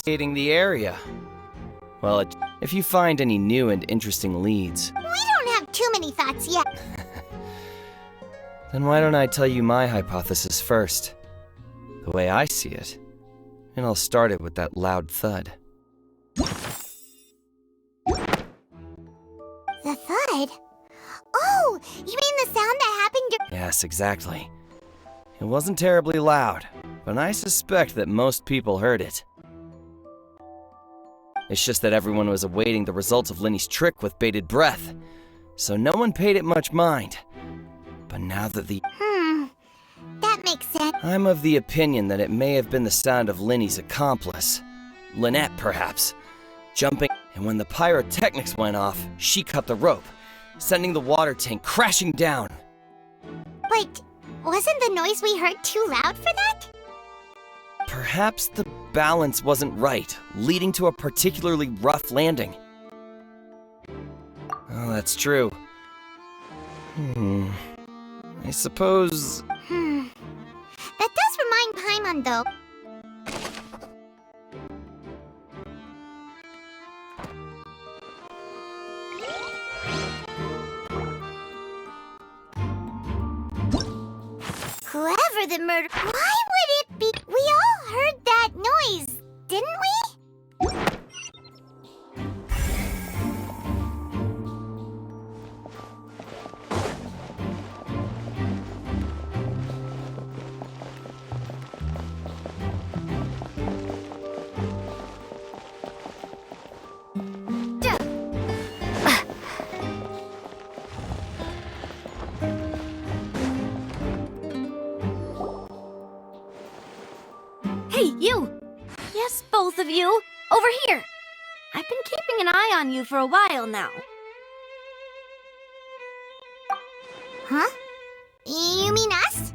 Stating the area. Well, if you find any new and interesting leads... We don't have too many thoughts yet. Then why don't I tell you my hypothesis first? The way I see it. And I'll start it with that loud thud. The thud? Oh, you mean the sound that happened Yes, exactly. It wasn't terribly loud, but I suspect that most people heard it. It's just that everyone was awaiting the results of Linny's trick with bated breath, so no one paid it much mind. But now that that makes sense. I'm of the opinion that it may have been the sound of Linny's accomplice, Lynette perhaps, jumping, and when the pyrotechnics went off, she cut the rope, sending the water tank crashing down. But wasn't the noise we heard too loud for that? Perhaps the balance wasn't right, leading to a particularly rough landing. Oh, that's true. I suppose... That does remind Paimon, though. Whoever the murder... Why would it be... We all heard that noise, didn't we? Hey, you! Yes, both of you! Over here! I've been keeping an eye on you for a while now. Huh? You mean us?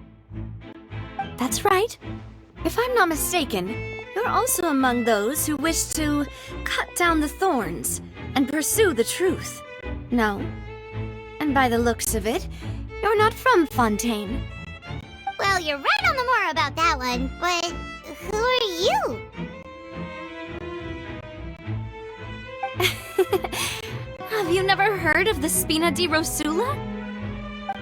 That's right. If I'm not mistaken, you're also among those who wish to cut down the thorns and pursue the truth. No? And by the looks of it, you're not from Fontaine. Well, you're right on the more about that one, but who are you? Have you never heard of the Spina di Rosula?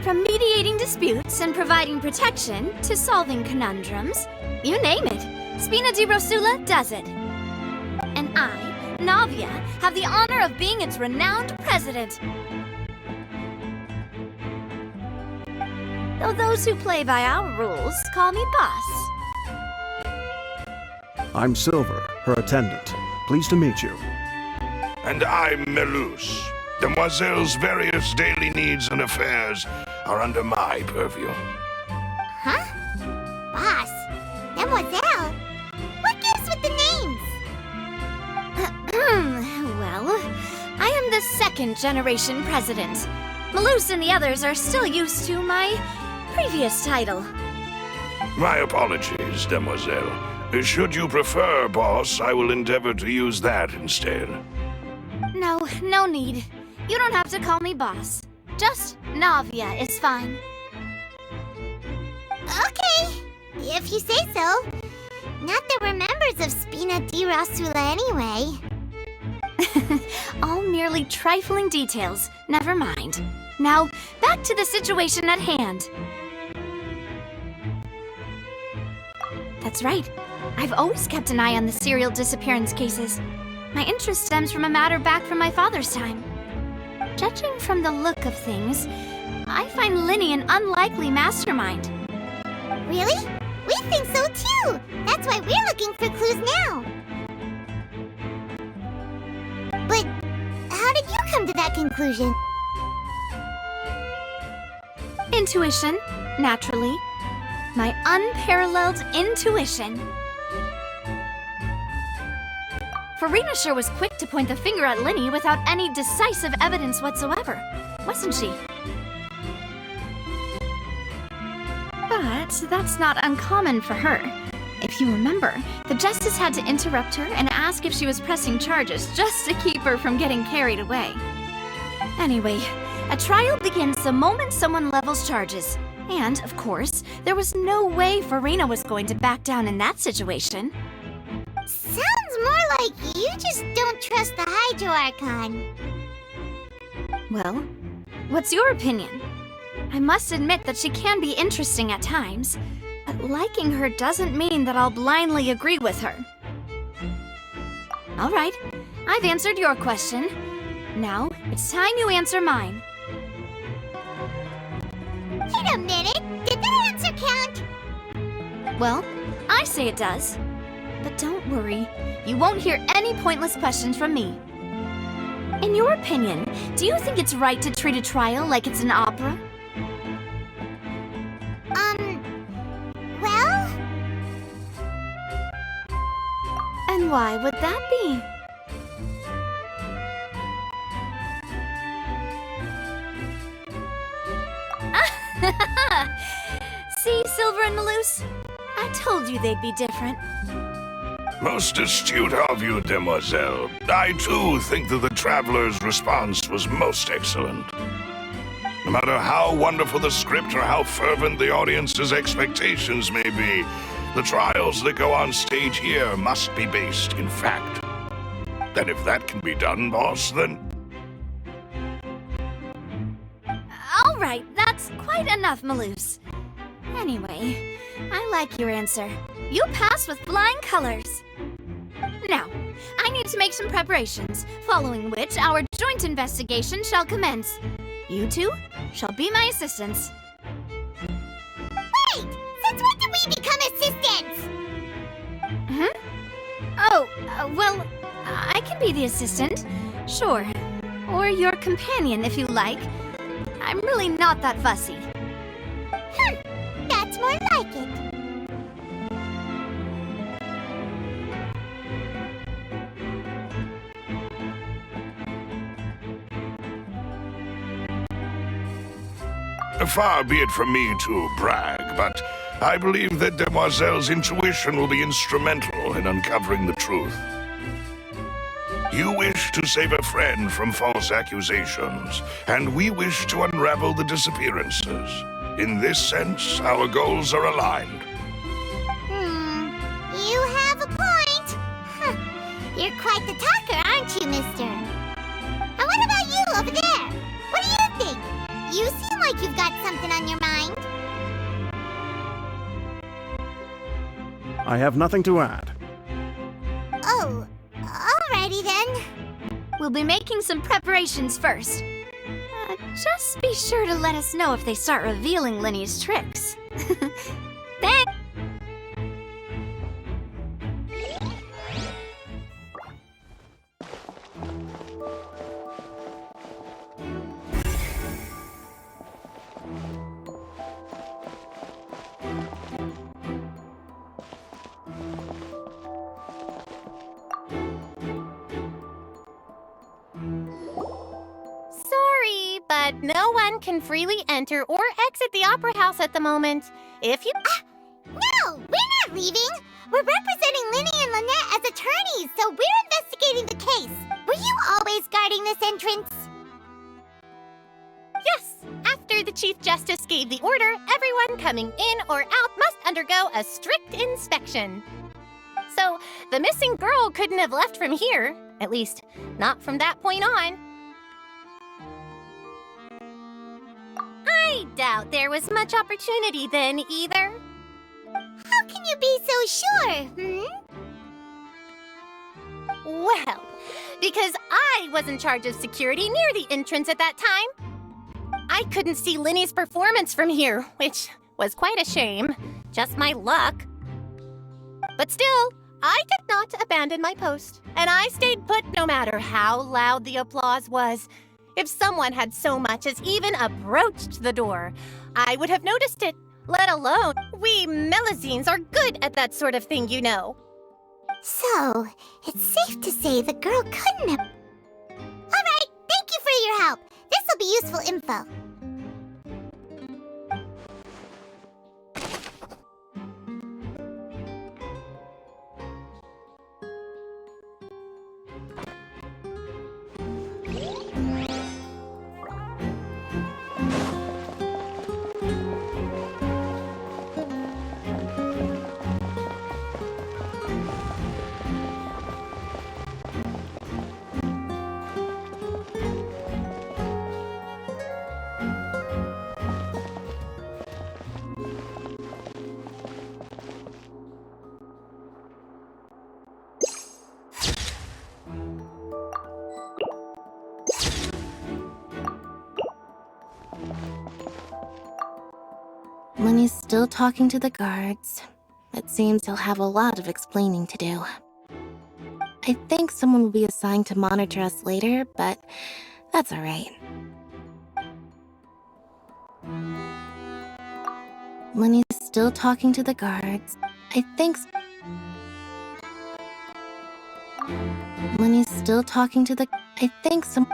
From mediating disputes and providing protection to solving conundrums, you name it, Spina di Rosula does it. And I, Navia, have the honor of being its renowned president. Though those who play by our rules call me boss. I'm Silver, her attendant. Pleased to meet you. And I'm Melus. Demoiselle's various daily needs and affairs are under my purview. Huh? Boss? Mademoiselle? What gives with the names? Well, I am the second generation president. Melus and the others are still used to my previous title. My apologies, Demoiselle. Should you prefer, boss, I will endeavor to use that instead. No need. You don't have to call me boss. Just Navia is fine. Okay, if you say so. Not that we're members of Spina di Rosula anyway. All merely trifling details. Never mind. Now, back to the situation at hand. That's right. I've always kept an eye on the serial disappearance cases. My interest stems from a matter back from my father's time. Judging from the look of things, I find Linny an unlikely mastermind. Really? We think so too! That's why we're looking for clues now! But how did you come to that conclusion? Intuition, naturally. My unparalleled intuition. Farina sure was quick to point the finger at Linny without any decisive evidence whatsoever, wasn't she? But that's not uncommon for her. If you remember, the justice had to interrupt her and ask if she was pressing charges just to keep her from getting carried away. Anyway, a trial begins the moment someone levels charges. And, of course, there was no way Farina was going to back down in that situation. Sounds more like you just don't trust the Hydro Archon. Well, what's your opinion? I must admit that she can be interesting at times, but liking her doesn't mean that I'll blindly agree with her. All right, I've answered your question. Now, it's time you answer mine. Wait a minute, did that answer count? Well, I say it does. But don't worry, you won't hear any pointless questions from me. In your opinion, do you think it's right to treat a trial like it's an opera? Well? And why would that be? See, Silver and Maloose? I told you they'd be different. Most astute of you, demoiselle. I too think that the traveler's response was most excellent. No matter how wonderful the script or how fervent the audience's expectations may be, the trials that go on stage here must be based in fact. And if that can be done, boss, then... All right, that's quite enough, Maloose. Anyway, I like your answer. You passed with flying colors. Now, I need to make some preparations, following which our joint investigation shall commence. You two shall be my assistants. Wait! Since when did we become assistants? Oh, well, I can be the assistant, sure. Or your companion, if you like. I'm really not that fussy. That's more like it. Far be it from me to brag, but I believe that Demoiselle's intuition will be instrumental in uncovering the truth. You wish to save a friend from false accusations, and we wish to unravel the disappearances. In this sense, our goals are aligned. You have a point. Huh. You're quite the talker, aren't you, mister? And what about you over there? What do you think? You seem like you've got something on your mind. I have nothing to add. Oh, alrighty then. We'll be making some preparations first. Just be sure to let us know if they start revealing Linny's tricks. Thanks! Sorry, but no one can freely enter or exit the Opera House at the moment. If you... No, we're not leaving. We're representing Linny and Lynette as attorneys, so we're investigating the case. Were you always guarding this entrance? Yes, after the Chief Justice gave the order, everyone coming in or out must undergo a strict inspection. So, the missing girl couldn't have left from here. At least, not from that point on. I doubt there was much opportunity then, either. How can you be so sure, Well, because I was in charge of security near the entrance at that time. I couldn't see Linny's performance from here, which was quite a shame. Just my luck. But still, I did not abandon my post, and I stayed put no matter how loud the applause was. If someone had so much as even approached the door, I would have noticed it, let alone we Melazines are good at that sort of thing, you know. So, it's safe to say the girl couldn't have... Alright, thank you for your help. This'll be useful info. Lenny's still talking to the guards. It seems he'll have a lot of explaining to do. I think someone will be assigned to monitor us later, but that's alright. Lenny's still talking to the guards. I think Lenny's still talking to the... I think some...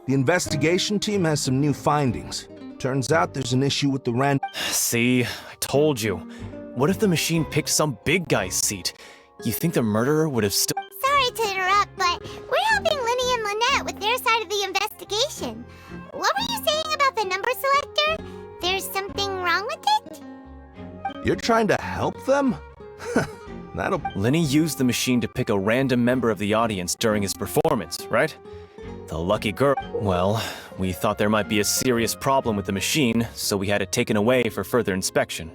The investigation team has some new findings. Turns out there's an issue with the See, I told you. What if the machine picked some big guy's seat? You think the murderer would have still... Sorry to interrupt, but we're helping Linny and Lynette with their side of the investigation. What were you saying about the number selector? There's something wrong with it? You're trying to help them? That'll... Lenny used the machine to pick a random member of the audience during his performance, right? The lucky girl. Well, we thought there might be a serious problem with the machine, so we had it taken away for further inspection.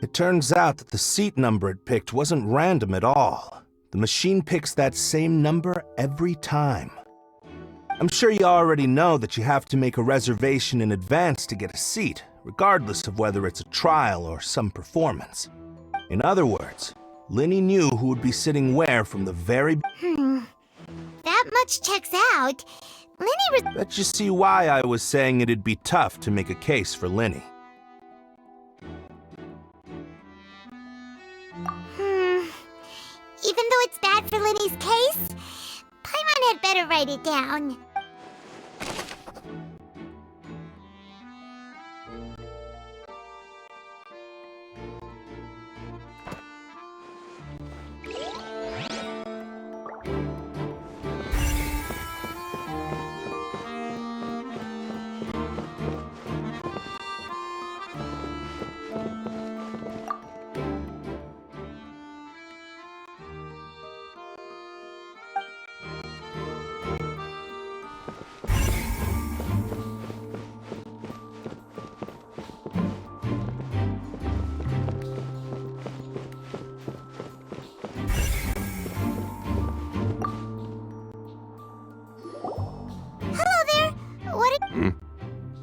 It turns out that the seat number it picked wasn't random at all. The machine picks that same number every time. I'm sure you already know that you have to make a reservation in advance to get a seat, regardless of whether it's a trial or some performance. In other words, Linny knew who would be sitting where from the very... That much checks out. Linny That you see why I was saying it'd be tough to make a case for Linny. Even though it's bad for Linny's case, Paimon had better write it down.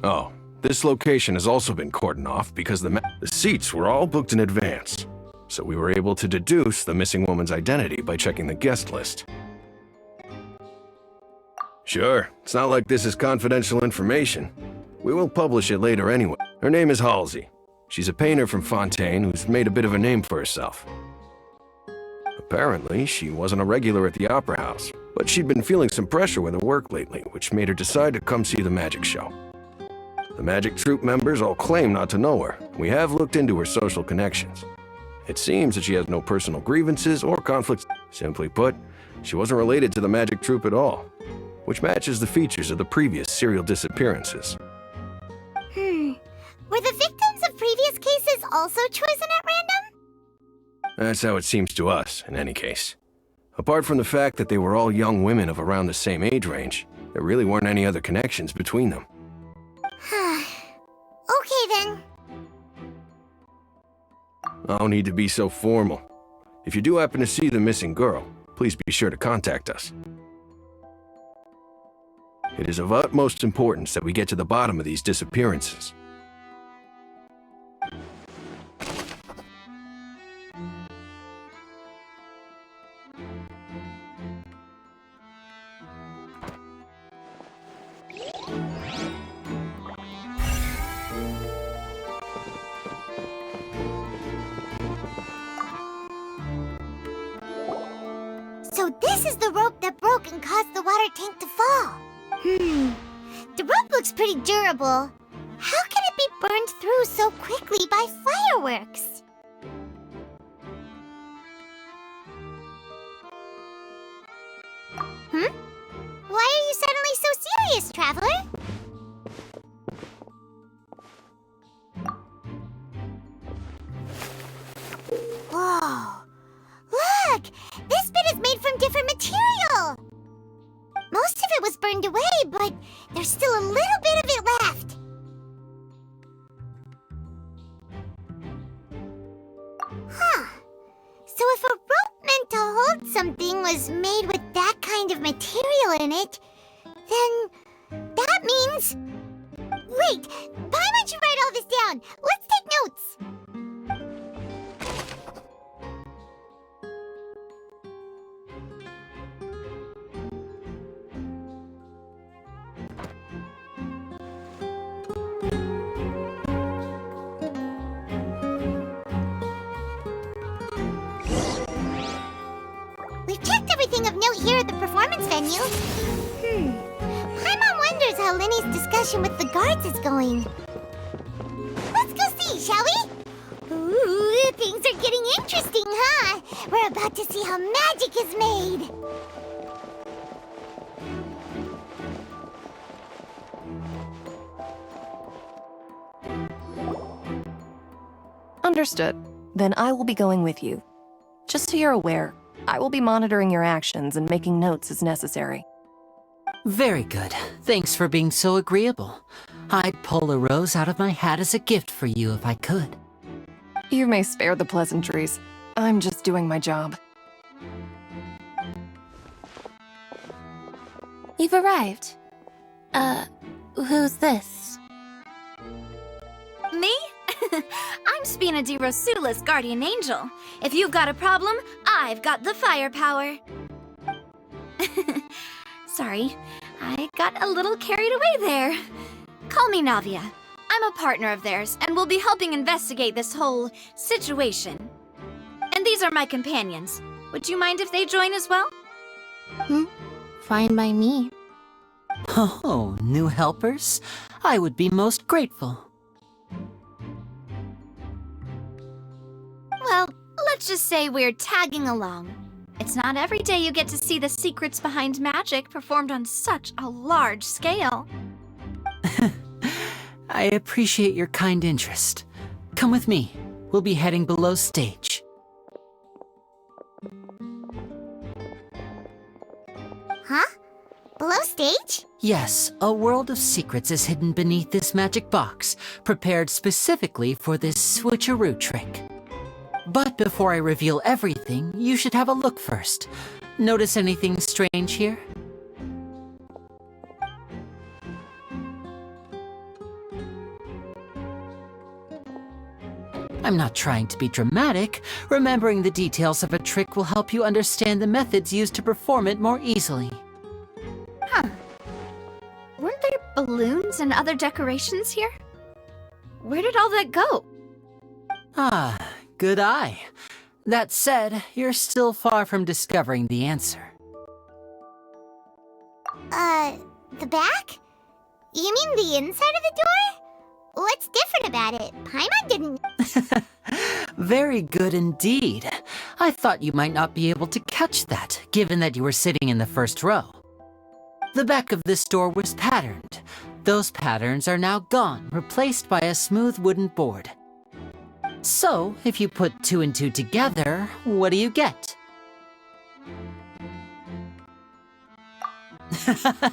Oh, this location has also been cordoned off because the seats were all booked in advance. So we were able to deduce the missing woman's identity by checking the guest list. Sure, it's not like this is confidential information. We will publish it later anyway. Her name is Halsey. She's a painter from Fontaine who's made a bit of a name for herself. Apparently, she wasn't a regular at the Opera House, but she'd been feeling some pressure with her work lately, which made her decide to come see the magic show. The magic troupe members all claim not to know her. We have looked into her social connections. It seems that she has no personal grievances or conflicts. Simply put, she wasn't related to the magic troupe at all, which matches the features of the previous serial disappearances. Were the victims of previous cases also chosen at random? That's how it seems to us, in any case. Apart from the fact that they were all young women of around the same age range, there really weren't any other connections between them. Okay then. No need to be so formal. If you do happen to see the missing girl, please be sure to contact us. It is of utmost importance that we get to the bottom of these disappearances. This is the rope that broke and caused the water tank to fall. The rope looks pretty durable. How can it be burned through so quickly by fireworks? Why are you suddenly so serious, Traveler? Whoa! Look! This bit is made from different material! Most of it was burned away, but there's still a little bit of it left. Huh. So if a rope meant to hold something was made with that kind of material in it, then that means... Wait! Why don't you write all this down? Let's take notes! We've checked everything of note here at the performance venue. Paimon wonders how Linny's discussion with the guards is going. Let's go see, shall we? Ooh, things are getting interesting, huh? We're about to see how magic is made. Understood. Then I will be going with you. Just so you're aware, I will be monitoring your actions and making notes as necessary. Very good. Thanks for being so agreeable. I'd pull a rose out of my hat as a gift for you if I could. You may spare the pleasantries. I'm just doing my job. You've arrived. Who's this? Me? I'm Spina di Rosula's guardian angel. If you've got a problem, I've got the firepower. Sorry, I got a little carried away there. Call me Navia. I'm a partner of theirs, and will be helping investigate this whole situation. And these are my companions. Would you mind if they join as well? Fine by me. Oh, new helpers? I would be most grateful. Well, let's just say we're tagging along. It's not every day you get to see the secrets behind magic performed on such a large scale. I appreciate your kind interest. Come with me. We'll be heading below stage. Huh? Below stage? Yes, a world of secrets is hidden beneath this magic box, prepared specifically for this switcheroo trick. But before I reveal everything, you should have a look first. Notice anything strange here? I'm not trying to be dramatic. Remembering the details of a trick will help you understand the methods used to perform it more easily. Huh. Weren't there balloons and other decorations here? Where did all that go? Ah, good eye. That said, you're still far from discovering the answer. The back? You mean the inside of the door? What's different about it? Paimon didn't... Very good indeed. I thought you might not be able to catch that, given that you were sitting in the first row. The back of this door was patterned. Those patterns are now gone, replaced by a smooth wooden board. So, if you put 2 and 2 together, what do you get?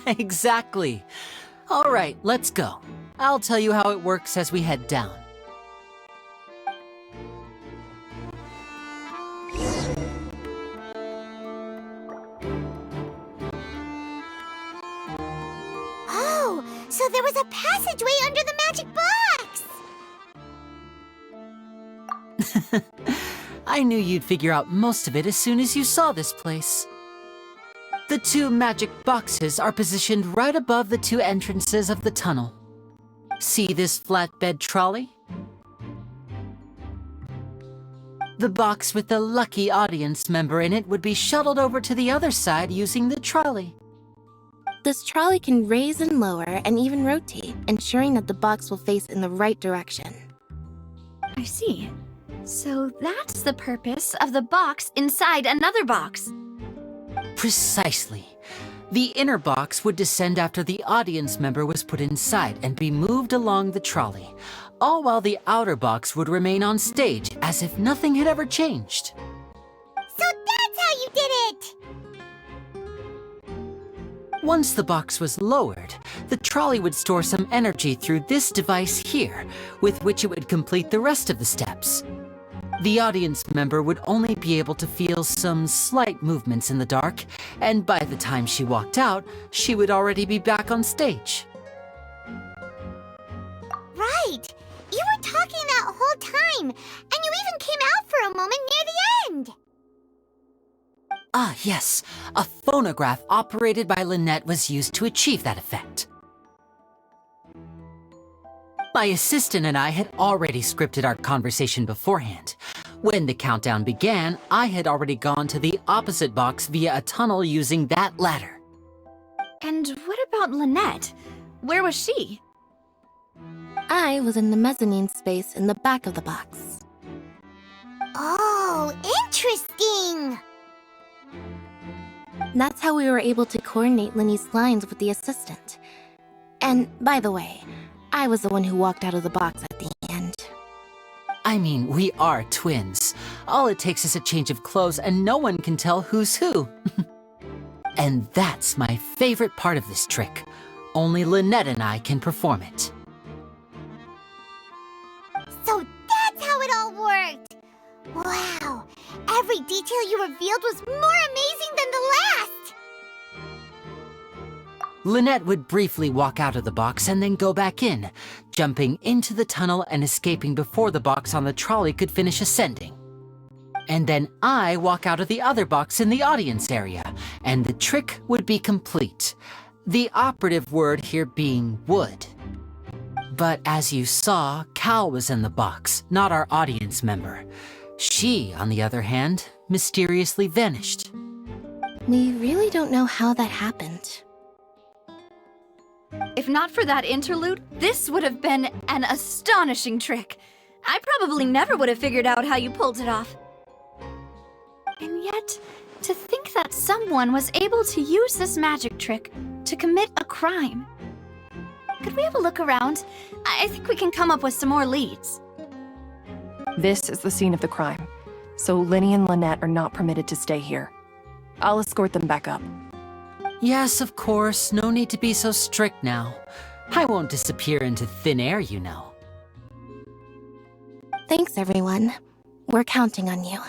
Exactly. All right, let's go. I'll tell you how it works as we head down. Oh, so there was a passageway under the magic box! I knew you'd figure out most of it as soon as you saw this place. The 2 magic boxes are positioned right above the 2 entrances of the tunnel. See this flatbed trolley? The box with the lucky audience member in it would be shuttled over to the other side using the trolley. This trolley can raise and lower and even rotate, ensuring that the box will face in the right direction. I see. So that's the purpose of the box inside another box. Precisely. The inner box would descend after the audience member was put inside and be moved along the trolley, all while the outer box would remain on stage as if nothing had ever changed. So that's how you did it! Once the box was lowered, the trolley would store some energy through this device here, with which it would complete the rest of the steps. The audience member would only be able to feel some slight movements in the dark, and by the time she walked out, she would already be back on stage. Right! You were talking that whole time, and you even came out for a moment near the end! Ah, yes. A phonograph operated by Lynette was used to achieve that effect. My assistant and I had already scripted our conversation beforehand. When the countdown began, I had already gone to the opposite box via a tunnel using that ladder. And what about Lynette? Where was she? I was in the mezzanine space in the back of the box. Oh, interesting! That's how we were able to coordinate Linny's lines with the assistant. And, by the way, I was the one who walked out of the box at the end. I mean, we are twins. All it takes is a change of clothes and no one can tell who's who. And that's my favorite part of this trick. Only Lynette and I can perform it. So that's how it all worked! Wow! Every detail you revealed was more amazing than the last! Lynette would briefly walk out of the box and then go back in, jumping into the tunnel and escaping before the box on the trolley could finish ascending. And then I walk out of the other box in the audience area, and the trick would be complete. The operative word here being would. But as you saw, Cal was in the box, not our audience member. She, on the other hand, mysteriously vanished. We really don't know how that happened. If not for that interlude, this would have been an astonishing trick. I probably never would have figured out how you pulled it off. And yet, to think that someone was able to use this magic trick to commit a crime. Could we have a look around? I think we can come up with some more leads. This is the scene of the crime, so Linny and Lynette are not permitted to stay here. I'll escort them back up. Yes, of course, no need to be so strict now. I won't disappear into thin air, you know. Thanks, everyone. We're counting on you.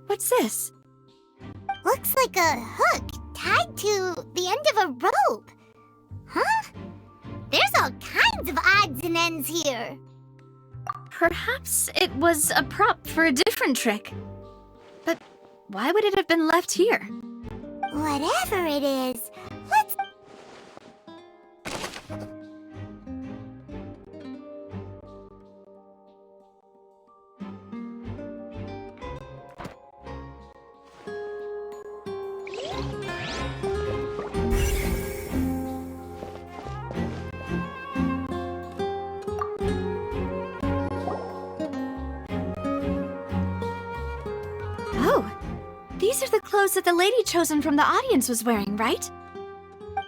What's this? Looks like a hook tied to the end of a rope. Huh? There's all kinds of odds and ends here. Perhaps it was a prop for a different trick. But why would it have been left here? Whatever it is, let's... clothes that the lady chosen from the audience was wearing, right?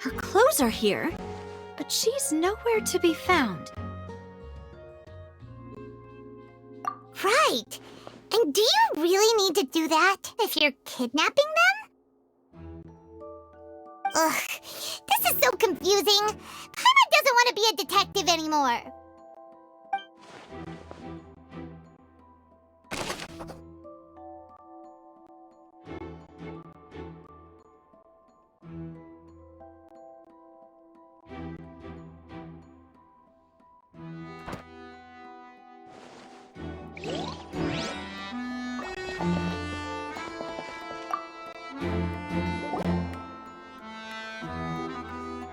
Her clothes are here, but she's nowhere to be found. Right. And do you really need to do that if you're kidnapping them? Ugh, this is so confusing. Paimon doesn't want to be a detective anymore.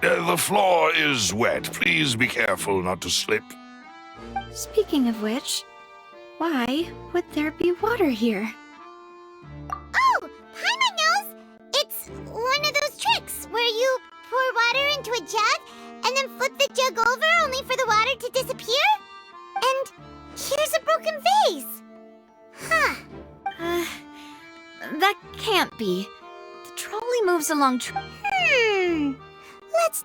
The floor is wet. Please be careful not to slip. Speaking of which, why would there be water here? Oh, Paimon knows! It's one of those tricks where you pour water into a jug and then flip the jug over only for the water to disappear? And here's a broken vase! Huh. That can't be. The trolley moves along. Let's